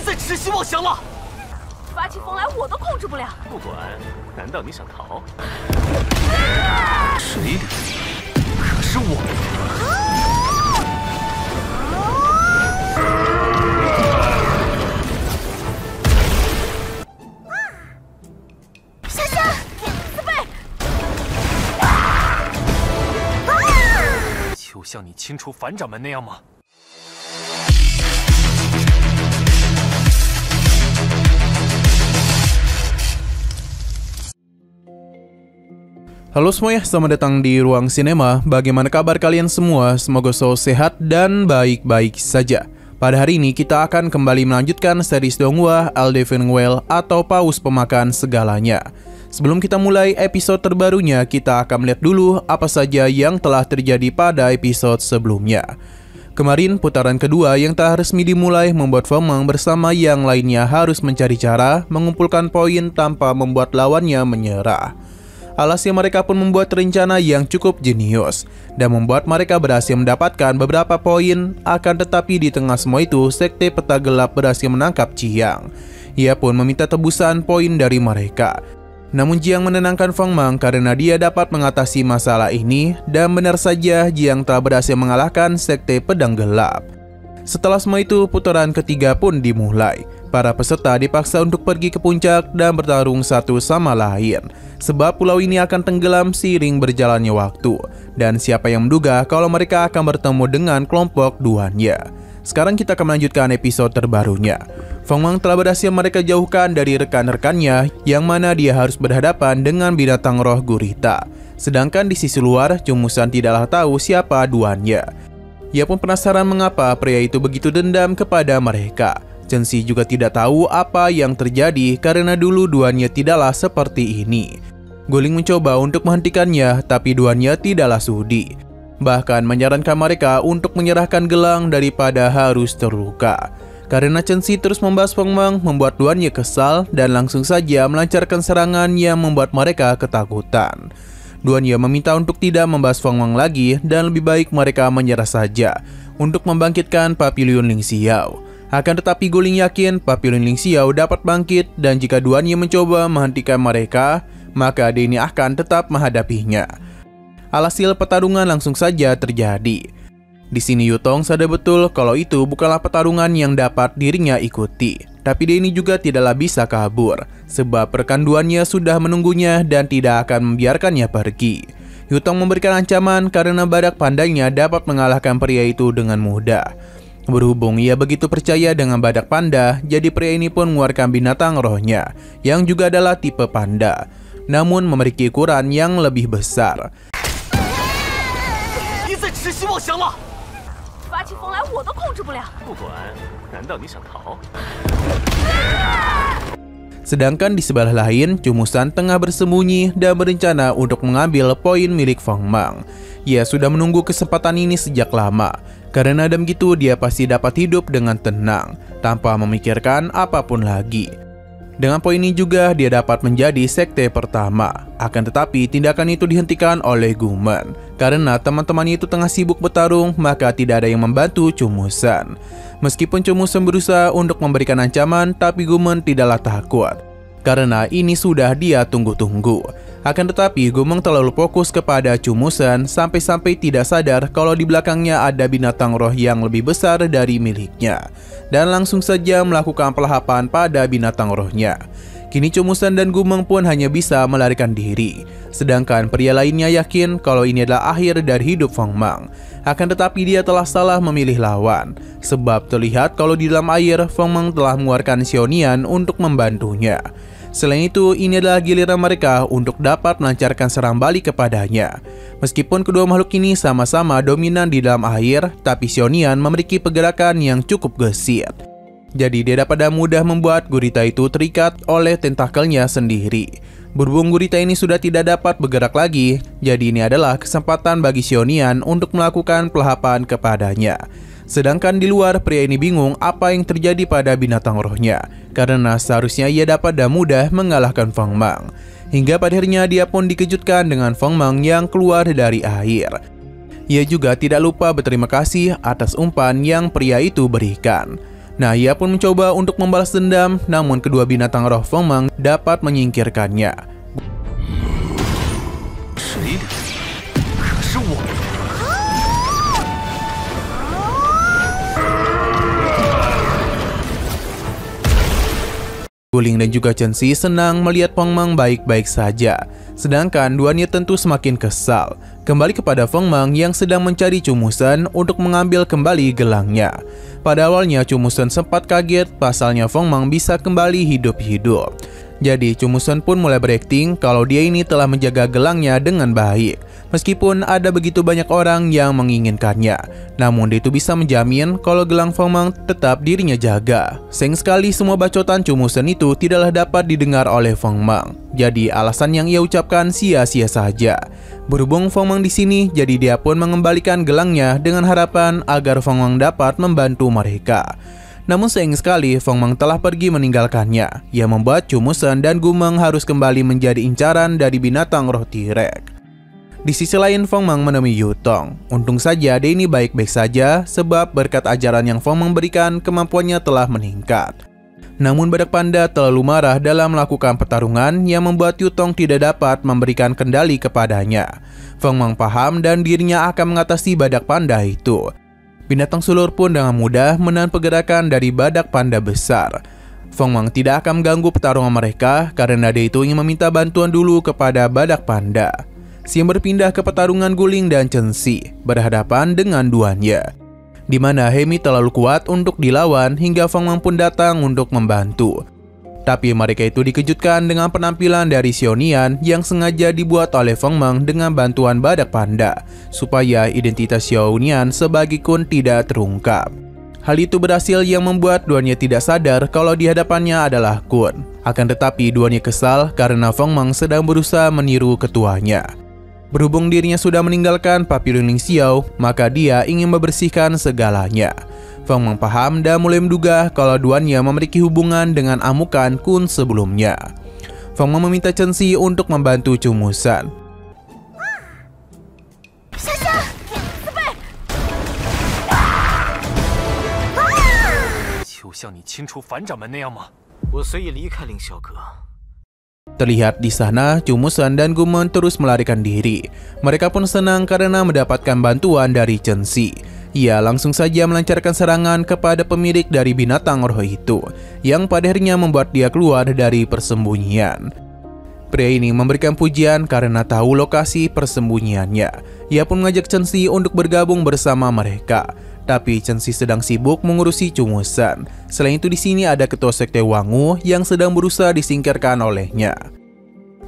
再痴心妄想了。发起疯来我都控制不了。不管，难道你想逃？水里可是我的。夏夏，四贝。就像你清除反掌门那样吗？ Halo semuanya, selamat datang di Ruang Sinema. Bagaimana kabar kalian semua? Semoga selalu sehat dan baik-baik saja. Pada hari ini kita akan kembali melanjutkan series Donghua Elden Well atau Paus Pemakan Segalanya. Sebelum kita mulai episode terbarunya, kita akan melihat dulu apa saja yang telah terjadi pada episode sebelumnya. Kemarin putaran kedua yang tak resmi dimulai membuat Feng Meng bersama yang lainnya harus mencari cara mengumpulkan poin tanpa membuat lawannya menyerah. Alhasil mereka pun membuat rencana yang cukup jenius dan membuat mereka berhasil mendapatkan beberapa poin. Akan tetapi di tengah semua itu, Sekte Peta Gelap berhasil menangkap Jiang. Ia pun meminta tebusan poin dari mereka. Namun Jiang menenangkan Feng Meng karena dia dapat mengatasi masalah ini, dan benar saja Jiang telah berhasil mengalahkan Sekte Pedang Gelap. Setelah semua itu, putaran ketiga pun dimulai. Para peserta dipaksa untuk pergi ke puncak dan bertarung satu sama lain, sebab pulau ini akan tenggelam seiring berjalannya waktu. Dan siapa yang menduga kalau mereka akan bertemu dengan kelompok duannya. Sekarang kita akan melanjutkan episode terbarunya. Feng Meng telah berhasil mereka jauhkan dari rekan-rekannya, yang mana dia harus berhadapan dengan binatang roh gurita. Sedangkan di sisi luar, Cumusan tidaklah tahu siapa duannya. Ia pun penasaran mengapa pria itu begitu dendam kepada mereka. Chen Xi juga tidak tahu apa yang terjadi karena dulu duannya tidaklah seperti ini. Guling mencoba untuk menghentikannya, tapi duannya tidaklah sudi. Bahkan menyarankan mereka untuk menyerahkan gelang daripada harus terluka. Karena Chen Xi terus membahas Feng Meng membuat duannya kesal dan langsung saja melancarkan serangan yang membuat mereka ketakutan. Duannya meminta untuk tidak membahas Feng Meng lagi dan lebih baik mereka menyerah saja untuk membangkitkan Papiliun Ling Xiao. Akan tetapi Guling yakin Papiliun Ling Xiao dapat bangkit, dan jika duannya mencoba menghentikan mereka, maka dia ini akan tetap menghadapinya. Alhasil pertarungan langsung saja terjadi. Di sini Yutong sadar betul kalau itu bukanlah pertarungan yang dapat dirinya ikuti. Tapi dia ini juga tidaklah bisa kabur, sebab rekan duannya sudah menunggunya dan tidak akan membiarkannya pergi. Yutong memberikan ancaman karena badak pandanya dapat mengalahkan pria itu dengan mudah. Berhubung ia begitu percaya dengan badak panda, jadi pria ini pun mengeluarkan binatang rohnya, yang juga adalah tipe panda, namun memiliki ukuran yang lebih besar. Sedangkan di sebelah lain, Cumusan tengah bersembunyi dan berencana untuk mengambil poin milik Feng Meng. Ia sudah menunggu kesempatan ini sejak lama. Karena dengan begitu dia pasti dapat hidup dengan tenang, tanpa memikirkan apapun lagi. Dengan poin ini juga dia dapat menjadi sekte pertama. Akan tetapi tindakan itu dihentikan oleh Gumen. Karena teman-temannya itu tengah sibuk bertarung, maka tidak ada yang membantu Cumusan. Meskipun Cumusan berusaha untuk memberikan ancaman, tapi Gumen tidaklah takut. Karena ini sudah dia tunggu-tunggu. Akan tetapi Gumeng terlalu fokus kepada Cumusan sampai-sampai tidak sadar kalau di belakangnya ada binatang roh yang lebih besar dari miliknya, dan langsung saja melakukan pelahapan pada binatang rohnya. Kini Cumusan dan Gumeng pun hanya bisa melarikan diri. Sedangkan pria lainnya yakin kalau ini adalah akhir dari hidup Feng Meng. Akan tetapi dia telah salah memilih lawan, sebab terlihat kalau di dalam air Feng Meng telah mengeluarkan Xiaonian untuk membantunya. Selain itu, ini adalah giliran mereka untuk dapat melancarkan serang balik kepadanya. Meskipun kedua makhluk ini sama-sama dominan di dalam air, tapi Xiaonian memiliki pergerakan yang cukup gesit. Jadi dia dapat mudah membuat gurita itu terikat oleh tentakelnya sendiri. Berhubung gurita ini sudah tidak dapat bergerak lagi, jadi ini adalah kesempatan bagi Xiaonian untuk melakukan pelahapan kepadanya. Sedangkan di luar, pria ini bingung apa yang terjadi pada binatang rohnya, karena seharusnya ia dapat dengan mudah mengalahkan Feng Meng. Hingga pada akhirnya dia pun dikejutkan dengan Feng Meng yang keluar dari air. Ia juga tidak lupa berterima kasih atas umpan yang pria itu berikan. Nah, ia pun mencoba untuk membalas dendam, namun kedua binatang roh Feng Mang dapat menyingkirkannya. 谁的？可是我的。 Guling dan juga Chen Xi senang melihat Feng Mang baik-baik saja. Sedangkan duanya tentu semakin kesal. Kembali kepada Feng Mang yang sedang mencari Chu Musen untuk mengambil kembali gelangnya. Pada awalnya Chu Musen sempat kaget pasalnya Feng Mang bisa kembali hidup-hidup. Jadi Chu Musen pun mulai berakting kalau dia ini telah menjaga gelangnya dengan baik. Meskipun ada begitu banyak orang yang menginginkannya, namun dia itu bisa menjamin kalau gelang Feng Mang tetap dirinya jaga. Sayang sekali semua bacotan Chu Musen itu tidaklah dapat didengar oleh Feng Mang. Jadi alasan yang ia ucapkan sia-sia saja. Berhubung Feng Mang di sini, jadi dia pun mengembalikan gelangnya dengan harapan agar Feng Mang dapat membantu mereka. Namun sayang sekali Feng Mang telah pergi meninggalkannya. Ia membuat Chu Musen dan Gumeng harus kembali menjadi incaran dari binatang roh T-Rex. Di sisi lain Feng Mang menemui Yu Tong. Untung saja dia ini baik-baik saja sebab berkat ajaran yang Feng Mang berikan kemampuannya telah meningkat. Namun badak panda terlalu marah dalam melakukan pertarungan yang membuat Yu Tong tidak dapat memberikan kendali kepadanya. Feng Mang paham dan dirinya akan mengatasi badak panda itu. Binatang sulur pun dengan mudah menahan pergerakan dari badak panda besar. Feng Mang tidak akan mengganggu pertarungan mereka karena dia itu ingin meminta bantuan dulu kepada badak panda. Siang berpindah ke pertarungan Guling dan Chen Xi berhadapan dengan duanya, di mana Hemi terlalu kuat untuk dilawan hingga Feng Mang pun datang untuk membantu. Tapi mereka itu dikejutkan dengan penampilan dari Xiaonian yang sengaja dibuat oleh Feng Mang dengan bantuan badak panda supaya identitas Xiaonian sebagai Kun tidak terungkap. Hal itu berhasil yang membuat duanya tidak sadar kalau di hadapannya adalah Kun. Akan tetapi duanya kesal karena Feng Mang sedang berusaha meniru ketuanya. Berhubung dirinya sudah meninggalkan Papillon Ling Xiao, maka dia ingin membersihkan segalanya. Feng Mang paham dan mulai menduga kalau duanya memiliki hubungan dengan amukan Kun sebelumnya. Feng Mang meminta Chen Xi untuk membantu Chu Musen. 就像你清除反掌门那样吗？我随意离开凌霄阁。 Terlihat di sana, Chu Musen dan Gumeng terus melarikan diri. Mereka pun senang karena mendapatkan bantuan dari Chen Xi. Ia langsung saja melancarkan serangan kepada pemilik dari binatang roh itu, yang pada akhirnya membuat dia keluar dari persembunyian. Pria ini memberikan pujian karena tahu lokasi persembunyiannya. Ia pun mengajak Chen Xi untuk bergabung bersama mereka. Tapi Chen Xi sedang sibuk mengurusi Chu Musen. Selain itu di sini ada ketua sekte Wangu yang sedang berusaha disingkirkan olehnya.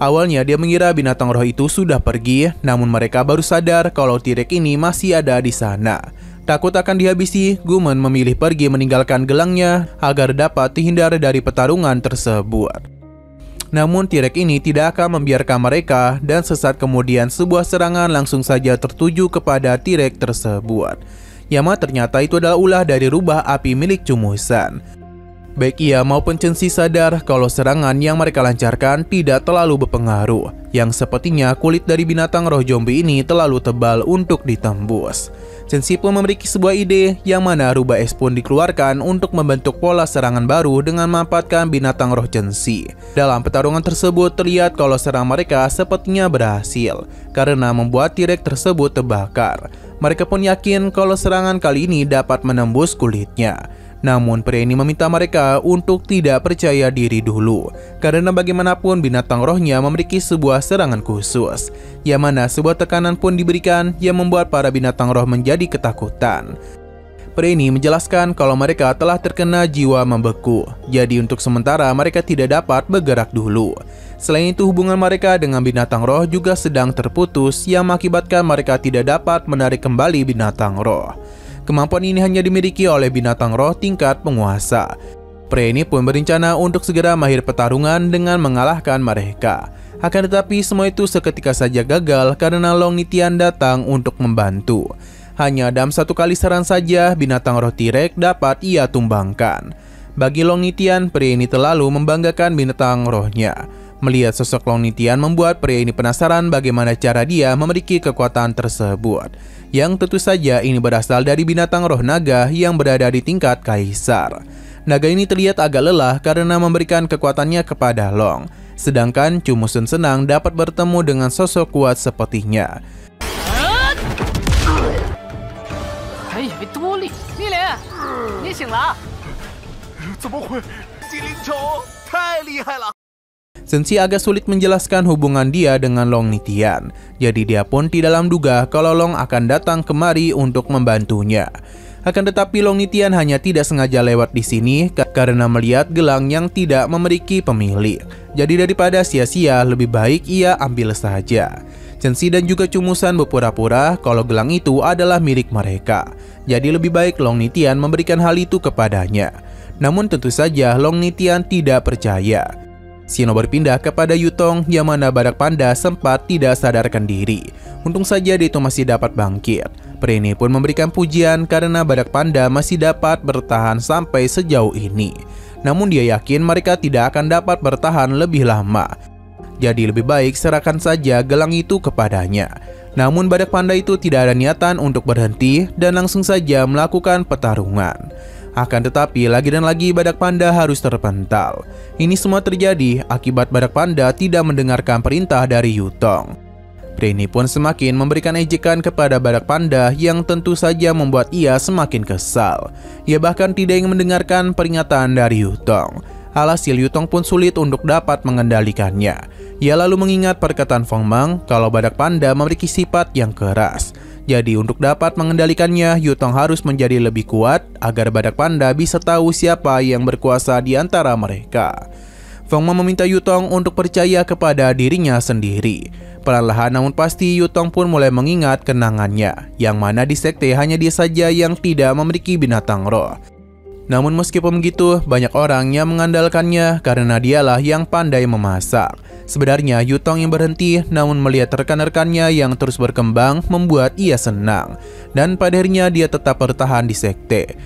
Awalnya dia mengira binatang roh itu sudah pergi, namun mereka baru sadar kalau T-Rex ini masih ada di sana. Takut akan dihabisi, Gumeng memilih pergi meninggalkan gelangnya agar dapat terhindar dari pertarungan tersebut. Namun T-Rex ini tidak akan membiarkan mereka dan sesaat kemudian sebuah serangan langsung saja tertuju kepada T-Rex tersebut. Yama ternyata itu adalah ulah dari rubah api milik Chu Musen. Baik ia maupun Chen Xi sadar kalau serangan yang mereka lancarkan tidak terlalu berpengaruh, yang sepertinya kulit dari binatang roh zombie ini terlalu tebal untuk ditembus. Chen Xi pun memiliki sebuah ide yang mana rubah es pun dikeluarkan untuk membentuk pola serangan baru dengan memanfaatkan binatang roh Chen Xi. Dalam pertarungan tersebut terlihat kalau serang mereka sepertinya berhasil karena membuat T-Rex tersebut terbakar. Mereka pun yakin kalau serangan kali ini dapat menembus kulitnya. Namun pria ini meminta mereka untuk tidak percaya diri dulu, karena bagaimanapun binatang rohnya memiliki sebuah serangan khusus, yang mana sebuah tekanan pun diberikan yang membuat para binatang roh menjadi ketakutan. Pria ini menjelaskan kalau mereka telah terkena jiwa membeku, jadi untuk sementara mereka tidak dapat bergerak dulu. Selain itu hubungan mereka dengan binatang roh juga sedang terputus yang mengakibatkan mereka tidak dapat menarik kembali binatang roh. Kemampuan ini hanya dimiliki oleh binatang roh tingkat penguasa. Pria ini pun berencana untuk segera mengakhiri pertarungan dengan mengalahkan mereka. Akan tetapi semua itu seketika saja gagal karena Long Nitian datang untuk membantu. Hanya dalam satu kali serangan saja binatang roh T-Rex dapat ia tumbangkan. Bagi Long Nitian, pria ini terlalu membanggakan binatang rohnya. Melihat sosok Long Nitian membuat pria ini penasaran bagaimana cara dia memiliki kekuatan tersebut. Yang tentu saja ini berasal dari binatang roh naga yang berada di tingkat kaisar. Naga ini terlihat agak lelah karena memberikan kekuatannya kepada Long. Sedangkan Chu Musun senang dapat bertemu dengan sosok kuat sepertinya. 还以为多厉害。密林，你醒了？怎么会？精灵球太厉害了！ Senshi agak sulit menjelaskan hubungan dia dengan Long Nitian. Jadi dia pun tidak dalam duga kalau Long akan datang kemari untuk membantunya. Akan tetapi Long Nitian hanya tidak sengaja lewat di sini karena melihat gelang yang tidak memiliki pemilik. Jadi daripada sia-sia, lebih baik ia ambil saja. Senshi dan juga Chu Musun berpura-pura kalau gelang itu adalah milik mereka. Jadi lebih baik Long Nitian memberikan hal itu kepadanya. Namun tentu saja Long Nitian tidak percaya. Shino berpindah kepada Yutong yang mana badak panda sempat tidak sadarkan diri. Untung saja dia itu masih dapat bangkit. Pria ini pun memberikan pujian karena badak panda masih dapat bertahan sampai sejauh ini. Namun dia yakin mereka tidak akan dapat bertahan lebih lama. Jadi lebih baik serahkan saja gelang itu kepadanya. Namun badak panda itu tidak ada niatan untuk berhenti dan langsung saja melakukan pertarungan. Akan tetapi lagi dan lagi badak panda harus terpental. Ini semua terjadi akibat badak panda tidak mendengarkan perintah dari Yutong. Pria ini pun semakin memberikan ejekan kepada badak panda yang tentu saja membuat ia semakin kesal. Ia bahkan tidak ingin mendengarkan peringatan dari Yutong. Alhasil Yutong pun sulit untuk dapat mengendalikannya. Ia lalu mengingat perkataan Feng Mang kalau badak panda memiliki sifat yang keras. Jadi untuk dapat mengendalikannya, Yutong harus menjadi lebih kuat agar badak panda bisa tahu siapa yang berkuasa di antara mereka. Feng Mang meminta Yutong untuk percaya kepada dirinya sendiri. Perlahan namun pasti Yutong pun mulai mengingat kenangannya, yang mana di sekte hanya dia saja yang tidak memiliki binatang roh. Namun meskipun begitu, banyak orang yang mengandalkannya karena dialah yang pandai memasak. Sebenarnya Yutong yang berhenti, namun melihat rekan-rekannya yang terus berkembang membuat ia senang. Dan pada akhirnya dia tetap bertahan di sekte.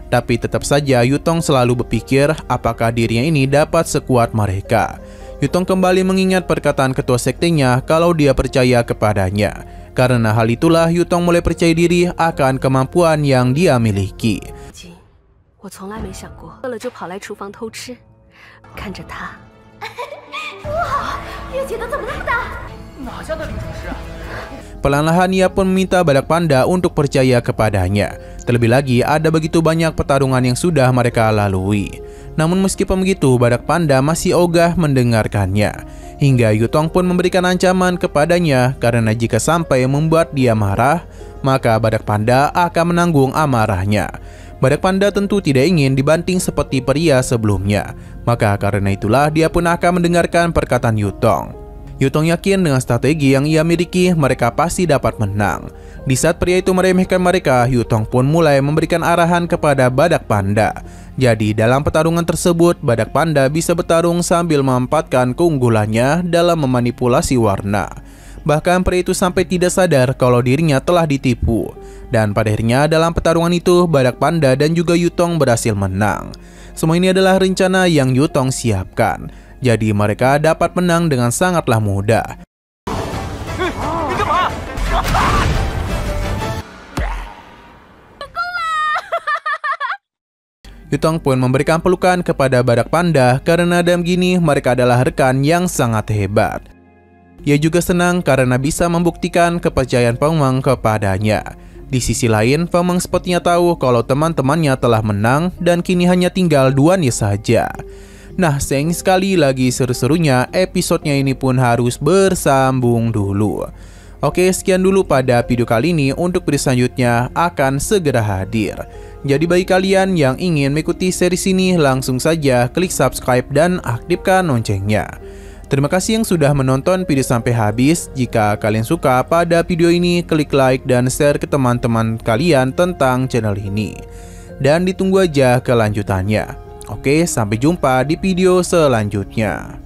Tapi tetap saja Yutong selalu berpikir apakah dirinya ini dapat sekuat mereka. Yutong kembali mengingat perkataan ketua sektenya kalau dia percaya kepadanya. Karena hal itulah Yutong mulai percaya diri akan kemampuan yang dia miliki. 我从来没想过饿了就跑来厨房偷吃，看着他，哇，月姐的怎么那么大？哪家的女厨师啊？ Perlahan ia pun meminta badak panda untuk percaya kepadanya. Terlebih lagi ada begitu banyak pertarungan yang sudah mereka lalui. Namun meskipun begitu, badak panda masih ogah mendengarkannya. Hingga Yutong pun memberikan ancaman kepadanya karena jika sampai membuat dia marah, maka badak panda akan menanggung amarahnya. Badak panda tentu tidak ingin dibanting seperti pria sebelumnya. Maka karena itulah dia pun akan mendengarkan perkataan Yutong. Yutong yakin dengan strategi yang ia miliki mereka pasti dapat menang. Di saat pria itu meremehkan mereka, Yutong pun mulai memberikan arahan kepada badak panda. Jadi dalam pertarungan tersebut, badak panda bisa bertarung sambil memanfaatkan keunggulannya dalam memanipulasi warna. Bahkan pria itu sampai tidak sadar kalau dirinya telah ditipu. Dan pada akhirnya dalam pertarungan itu, badak panda dan juga Yutong berhasil menang. Semua ini adalah rencana yang Yutong siapkan. Jadi mereka dapat menang dengan sangatlah mudah. Yutong pun memberikan pelukan kepada badak panda karena dalam gini mereka adalah rekan yang sangat hebat. Ia juga senang karena bisa membuktikan kepercayaan Feng Mang kepadanya. Di sisi lain, Feng Mang sepertinya tahu kalau teman-temannya telah menang dan kini hanya tinggal duanya saja. Nah, sayang sekali lagi seru-serunya episodenya ini pun harus bersambung dulu. Oke, sekian dulu pada video kali ini. Untuk video selanjutnya akan segera hadir. Jadi bagi kalian yang ingin mengikuti series ini, langsung saja klik subscribe dan aktifkan loncengnya. Terima kasih yang sudah menonton video sampai habis. Jika kalian suka pada video ini, klik like dan share ke teman-teman kalian tentang channel ini. Dan ditunggu aja kelanjutannya. Oke, sampai jumpa di video selanjutnya.